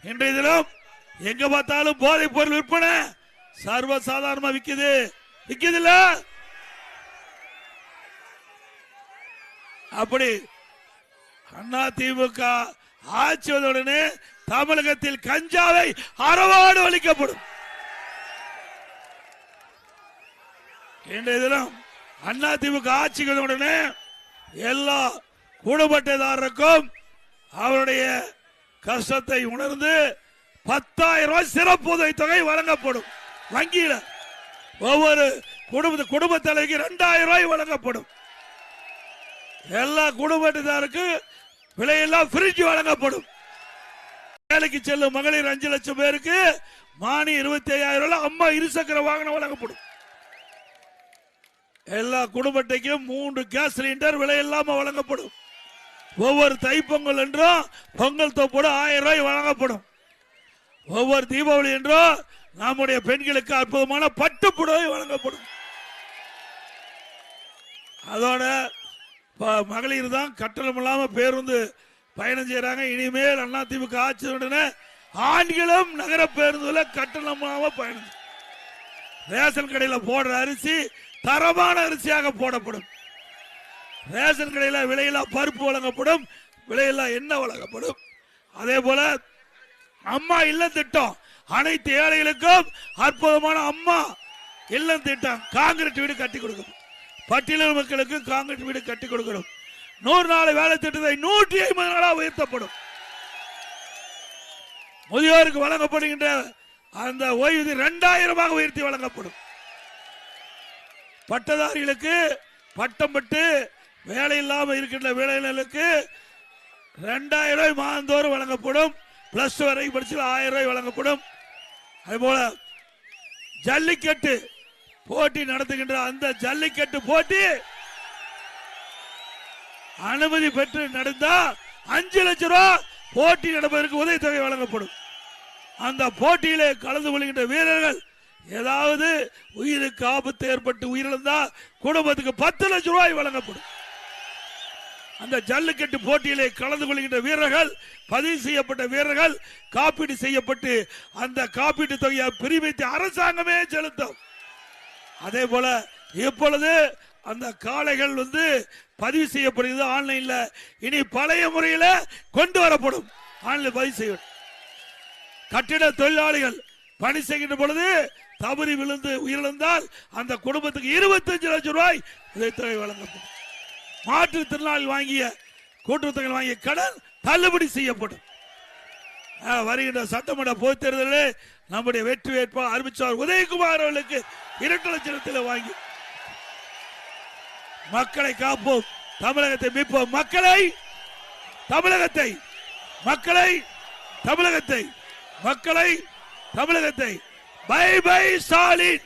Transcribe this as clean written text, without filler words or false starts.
இன்றைய தினம் எங்க பார்த்தாலும் போதைப் பொருள் விற்பனை சர்வசாதாரணமா விக்குது இல்ல? அப்படி அதிமுக ஆட்சி வந்தவுடனே தமிழகத்தில் கஞ்சாவை அறவாடு ஒழிக்கப்படும். இன்றைய தினம் அதிமுக ஆட்சிக்கு வந்தவுடனே எல்லா குடும்பத்தாருக்கும் அவருடைய கஷ்டத்தை உணர்ந்து 10,000 ரூபாய் சிறப்பு உதவி தொகை வழங்கப்படும். வங்கியில ஒவ்வொரு குடும்ப தலைவிக்கு 2,000 ரூபாய் வழங்கப்படும். எல்லா குடும்பத்தாருக்கு விலையெல்லாம் பிரிட்ஜ் வழங்கப்படும். வேலைக்கு செல்லும் மகளிர் 5 லட்சம் பேருக்கு மானி 25,000 ரூபாய் அம்மா இருசக்கர வாகனம் வழங்கப்படும். எல்லா குடும்பத்தைக்கும் 3 கேஸ் சிலிண்டர் விலையில்லாம வழங்கப்படும். ஒவ்வொரு தைப்பொங்கல் என்றும் பொங்கல் தொப்போடு 1000 ரூபாய் வழங்கப்படும். ஒவ்வொரு தீபாவளி என்றும் நம்முடைய பெண்களுக்கு அற்புதமான பட்டு புடவை வழங்கப்படும். அதோட மகளிர் தான் கட்டணம் இல்லாம பேருந்து பயணம் செய்யறாங்க. இனிமேல் அதிமுக ஆட்சியுடனே ஆண்களும் நகர பேருந்துல கட்டணம் இல்லாம பயணம். ரேஷன் கடையில் போடுற அரிசி தரமான அரிசியாக போடப்படும். ரேஷன் கடையில் விலையில்லா பருப்பு வழங்கப்படும், விலையில்லா எண்ணெய் வழங்கப்படும். அதே போல அம்மா இல்ல திட்டம் அனைத்து ஏழைகளுக்கும் அற்புதமான அம்மா இல்லம் திட்டம் காங்கிரீட் வீடு கட்டி கொடுக்கும். பட்டியல் மக்களுக்கு காங்கிரீட் வீடு கட்டி கொடுக்கணும். 100 நாள் வேலை திட்டத்தை 150 நாளாக உயர்த்தப்படும். முதியோருக்கு வழங்கப்படுகின்ற அந்த ஓய்வூதியம் 2000 உயர்த்தி வழங்கப்படும். பட்டதாரிகளுக்கு பட்டம் பெற்று வேலை இல்லாமல் இருக்கின்ற வேலைகளுக்கு 2000 ரூபாய் மாதந்தோறும் வழங்கப்படும். பிளஸ் வரை படிச்சு 1000 ரூபாய் வழங்கப்படும். அதுபோல ஜல்லிக்கட்டு போட்டி நடத்துகின்ற அந்த ஜல்லிக்கட்டு போட்டி அனுமதி பெற்று நடந்தா 5 லட்சம் ரூபாய் போட்டி நடப்பதற்கு உதவித்தொகை வழங்கப்படும். அந்த போட்டியிலே கலந்து கொள்கின்ற வீரர்கள் ஏதாவது உயிருக்கு ஆபத்து ஏற்பட்டு உயிரிழந்தால் குடும்பத்துக்கு 10 லட்சம் ரூபாய் வழங்கப்படும். அந்த ஜல்லிக்கட்டு போட்டியிலே கலந்து கொள்கின்ற வீரர்கள் பதிவு செய்யப்பட்ட வீரர்கள் காப்பீடு செய்யப்பட்டு அந்த காப்பீட்டு தொகையை பிரிவைத்து அரசாங்கமே செலுத்தும். அதே போல இப்பொழுது அந்த காளைகள் பதிவு செய்யப்படுகிறது ஆன்லைன்ல. இனி பழைய முறையில் கொண்டு வரப்படும். ஆன்லைன் பதிவு செய்ய கட்டிட தொழிலாளிகள் பணி செய்கின்ற பொழுது தவறி விழுந்து உயிரிழந்தால் அந்த குடும்பத்துக்கு 25 லட்சம் ரூபாய் உதவித்தொகை வழங்கப்படும். மாற்றுத்திறனாளி வாங்கிய கூட்டுறவு வாங்கிய கடன் தள்ளுபடி செய்யப்படும். வருகின்ற சட்டமன்ற பொதுத் தேர்தலில் நம்முடைய வெற்றி வேட்பாளர் அறிவிச்சார் உதயகுமார் அவர்களுக்கு 2 லட்சத்தில் வாங்கி மக்களை காப்போம், தமிழகத்தை மீட்போம். மக்களை தமிழகத்தை மக்களை தமிழகத்தை மக்களை தமிழகத்தை பை பை ஸ்டாலின்.